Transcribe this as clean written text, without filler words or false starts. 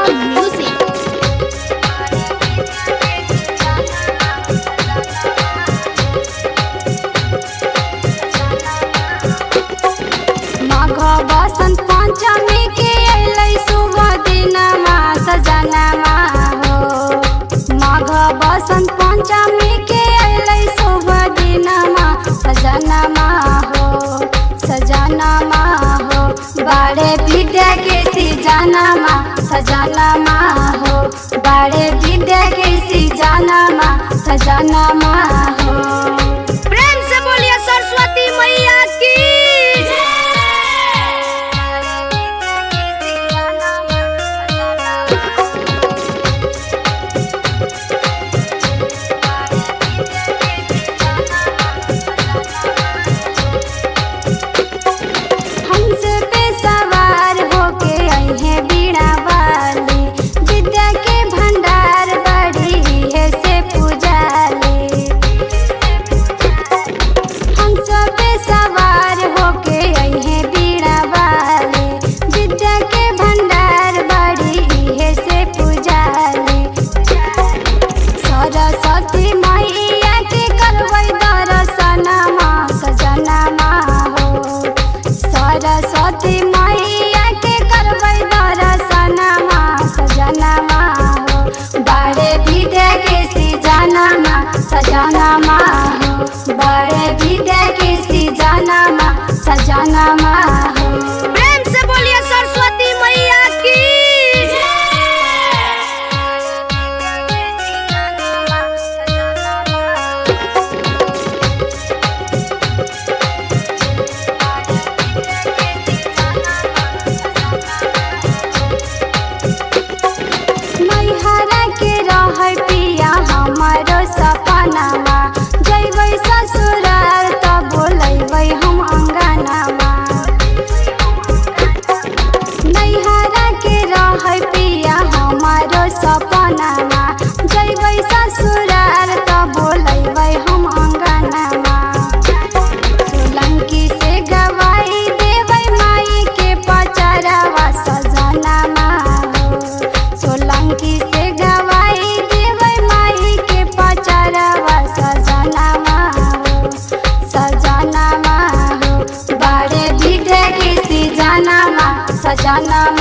Music. Magh Basant Panchami के अइलै शुभ दिनमा सजनमा हो। माघ बसंत पंचमी के अइलै शुभ दिनमा सजनमा हो। सजनमा हो बाड़े विद्या के सीजनमा सजनमा हो। बाड़े विद्या के सीजनमा सजनमा हो। प्रेम से बोलिए सरस्वती मैया की। हंस पे सवार होके आई है बीड़ा वाली, विद्या के भंडार बड़ी है से पूजाली। हंस पे सवार होके आई है बीड़ा वाली, विद्या के भंडार बड़ी है से पूजाली। सरस्वती मैया के करबै दर्शनमा सजनमा हो। सरस्वती मैया के करबै दर्शनमा सजनमा हो। बाड़े विद्या के सीजनमा सजनमा हो। बाड़े विद्या के सीजनमा सजनमा हो। प्रेम से बोलिए सरस्वती मैया की। नैहरा के रहै पिया हमारो सपनामा, जैबै ससुराल त बोलैबै हम अंगनामा। नैहरा के रहै पिया हमारो सपनामा, जैबै ससुराल त बोलैबै हम अंगनामा। सोलंकी से गवाई देबै माई के पचरवा सजनमा हो। सोलंकी से गवाई देबै माई के पचरवा सजनमा हो। सजनमा हो बाड़े विद्या के सीजनमा सजनमा